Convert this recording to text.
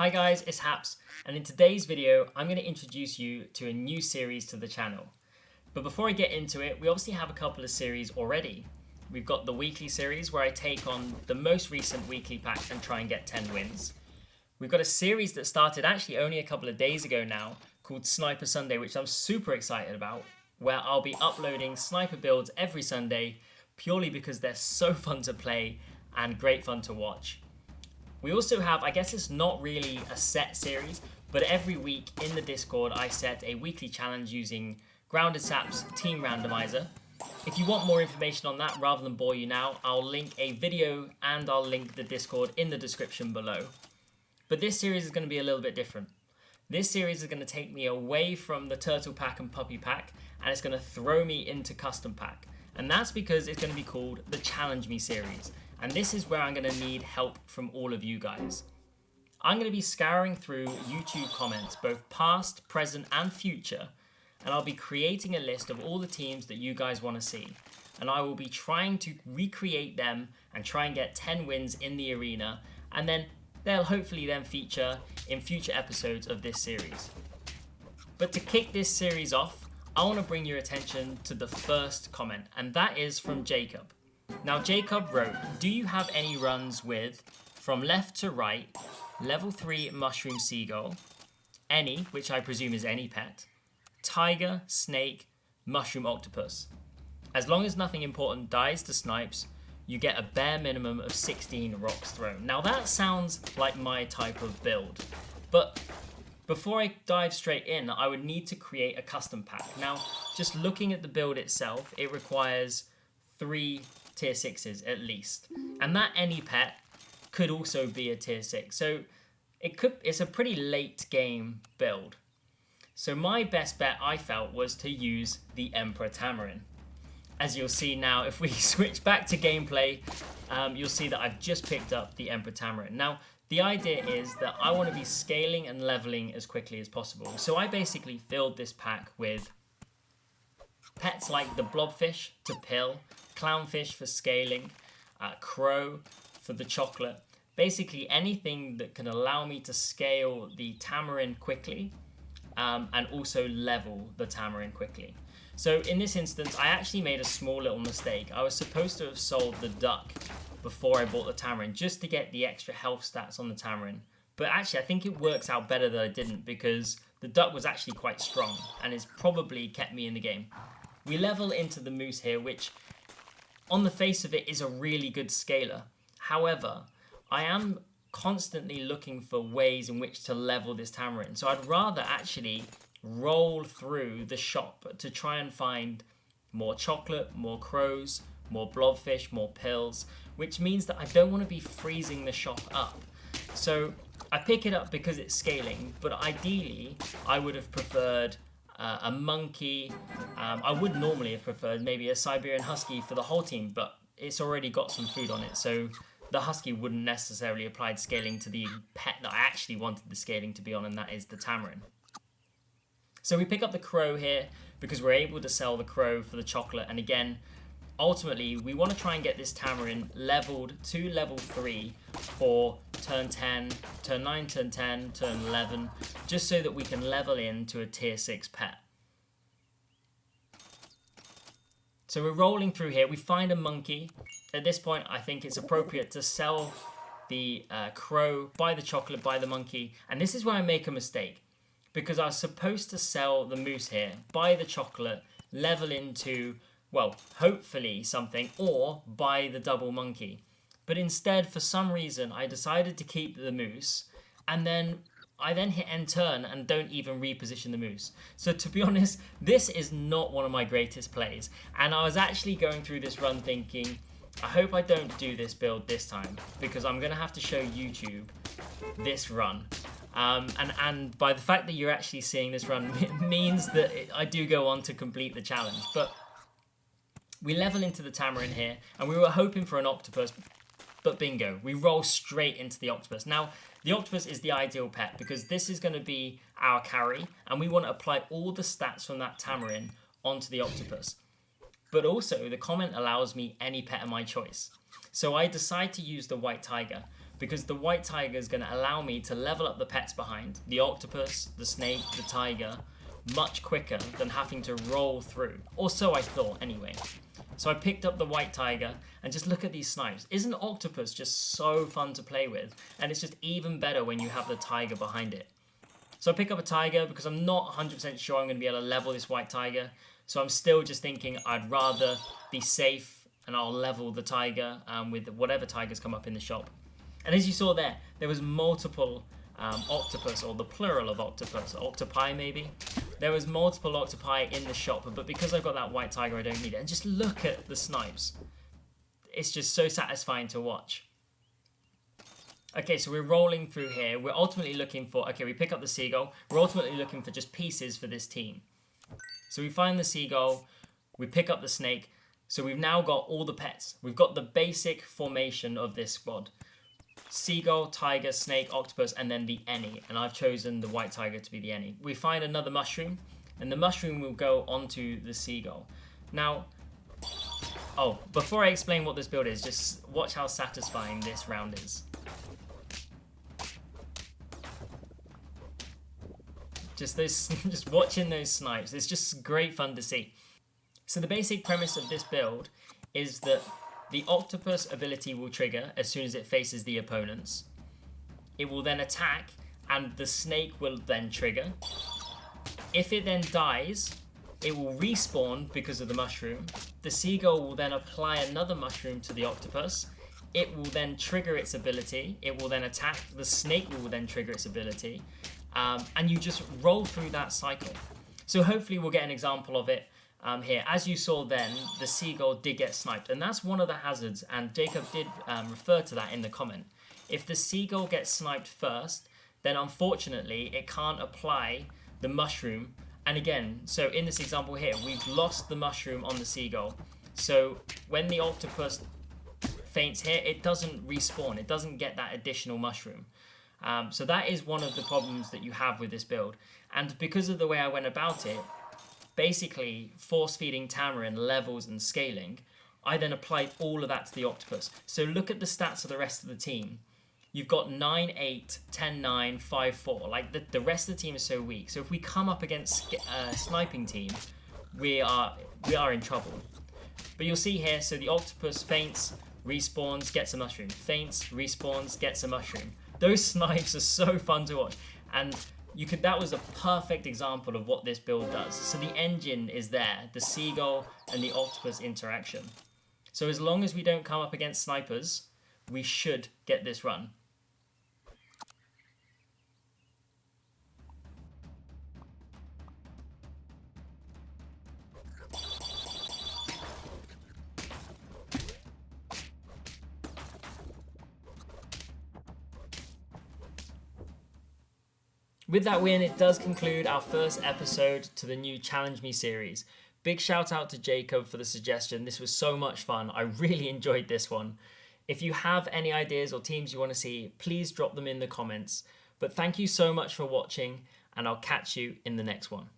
Hi guys, it's Haps, and in today's video, I'm going to introduce you to a new series to the channel. But before I get into it, we obviously have a couple of series already. We've got the weekly series where I take on the most recent weekly packs and try and get 10 wins. We've got a series that started actually only a couple of days ago now called Sniper Sunday, which I'm super excited about, where I'll be uploading sniper builds every Sunday purely because they're so fun to play and great fun to watch. We also have, I guess it's not really a set series, but every week in the Discord I set a weekly challenge using Grounded Sap's Team Randomizer. If you want more information on that, rather than bore you now, I'll link a video and I'll link the Discord in the description below. But this series is going to be a little bit different. This series is going to take me away from the Turtle Pack and Puppy Pack, and it's going to throw me into Custom Pack. And that's because it's going to be called the Challenge Me series. And this is where I'm going to need help from all of you guys. I'm going to be scouring through YouTube comments, both past, present, and future, and I'll be creating a list of all the teams that you guys want to see. And I will be trying to recreate them and try and get 10 wins in the arena, and then they'll hopefully then feature in future episodes of this series. But to kick this series off, I want to bring your attention to the first comment, and that is from Jacob. Now Jacob wrote, do you have any runs with from left to right, level 3 mushroom seagull, any, which I presume is any pet, tiger, snake, mushroom octopus. As long as nothing important dies to snipes, you get a bare minimum of 16 rocks thrown. Now that sounds like my type of build, but before I dive straight in, I would need to create a custom pack. Now, just looking at the build itself, it requires 3 tier 6s at least. And that any pet could also be a tier 6. So it's a pretty late game build. So my best bet, I felt, was to use the Emperor Tamarin. As you'll see now, if we switch back to gameplay, you'll see that I've just picked up the Emperor Tamarin. Now, the idea is that I want to be scaling and leveling as quickly as possible. So I basically filled this pack with pets like the blobfish to pill, clownfish for scaling, crow for the chocolate. Basically anything that can allow me to scale the tamarin quickly and also level the tamarin quickly. So in this instance, I actually made a small little mistake. I was supposed to have sold the duck before I bought the tamarin just to get the extra health stats on the tamarin. But actually I think it works out better that I didn't, because the duck was actually quite strong and it's probably kept me in the game. We level into the moose here, which on the face of it is a really good scaler. However, I am constantly looking for ways in which to level this tamarin. So I'd rather actually roll through the shop to try and find more chocolate, more crows, more blobfish, more pills, which means that I don't want to be freezing the shop up. So I pick it up because it's scaling, but ideally I would have preferred a monkey. I would normally have preferred maybe a Siberian husky for the whole team, but it's already got some food on it, so the husky wouldn't necessarily apply scaling to the pet that I actually wanted the scaling to be on, and that is the tamarin. So we pick up the crow here because we're able to sell the crow for the chocolate, and again, ultimately we want to try and get this tamarin leveled to level 3 for turn 10, turn 9, turn 10, turn 11, just so that we can level into a tier 6 pet. So we're rolling through here, we find a monkey. At this point I think it's appropriate to sell the crow, buy the chocolate, buy the monkey, and this is where I make a mistake, because I was supposed to sell the moose here, buy the chocolate, level into, well, hopefully something, or buy the double monkey. But instead, for some reason, I decided to keep the moose, and then I hit end turn and don't even reposition the moose. So to be honest, this is not one of my greatest plays. And I was actually going through this run thinking, I hope I don't do this build this time, because I'm going to have to show YouTube this run. And by the fact that you're actually seeing this run, it means that I do go on to complete the challenge. But we level into the tamarin here, and we were hoping for an octopus, but bingo, we roll straight into the octopus. Now, the octopus is the ideal pet because this is going to be our carry, and we want to apply all the stats from that tamarin onto the octopus. But also, the comment allows me any pet of my choice. So I decide to use the white tiger, because the white tiger is going to allow me to level up the pets behind, the octopus, the snake, the tiger, much quicker than having to roll through. Or so I thought anyway. So I picked up the white tiger, and just look at these snipes. Isn't Octopus just so fun to play with? And it's just even better when you have the tiger behind it. So I pick up a tiger because I'm not 100% sure I'm going to be able to level this white tiger. So I'm still just thinking I'd rather be safe, and I'll level the tiger with whatever tigers come up in the shop. And as you saw there was multiple octopus, or the plural of octopus, octopi maybe. There was multiple octopi in the shop, but because I've got that white tiger, I don't need it. And just look at the snipes. It's just so satisfying to watch. Okay, so we're rolling through here. We're ultimately looking for, okay, we pick up the seagull. We're ultimately looking for just pieces for this team. So we find the seagull, we pick up the snake. So we've now got all the pets. We've got the basic formation of this squad. Seagull, tiger, snake, octopus, and then the any. And I've chosen the white tiger to be the any. We find another mushroom, and the mushroom will go onto the seagull. Now, before I explain what this build is, just watch how satisfying this round is. Just watching those snipes, it's just great fun to see. So the basic premise of this build is that the octopus ability will trigger as soon as it faces the opponents. It will then attack, and the snake will then trigger. If it then dies, it will respawn because of the mushroom. The seagull will then apply another mushroom to the octopus. It will then trigger its ability. It will then attack. The snake will then trigger its ability. And you just roll through that cycle. So hopefully we'll get an example of it here. As you saw then, the seagull did get sniped, and that's one of the hazards, and Jacob did refer to that in the comment. If the seagull gets sniped first, then unfortunately it can't apply the mushroom. And again, so in this example here, we've lost the mushroom on the seagull. So when the octopus faints here, it doesn't respawn. It doesn't get that additional mushroom. So that is one of the problems that you have with this build. And because of the way I went about it, basically force feeding Tamarin levels and scaling, I then applied all of that to the octopus. So look at the stats of the rest of the team. You've got 9-8, 10-9, 5-4. Like the rest of the team is so weak. So if we come up against a sniping team, we are in trouble. But you'll see here, so the octopus faints, respawns, gets a mushroom. Faints, respawns, gets a mushroom. Those snipes are so fun to watch. And that was a perfect example of what this build does. So the engine is there, the seagull and the octopus interaction. So as long as we don't come up against snipers, we should get this run. With that win, it does conclude our first episode to the new Challenge Me series. Big shout out to Jacob for the suggestion. This was so much fun. I really enjoyed this one. If you have any ideas or teams you want to see, please drop them in the comments. But thank you so much for watching, and I'll catch you in the next one.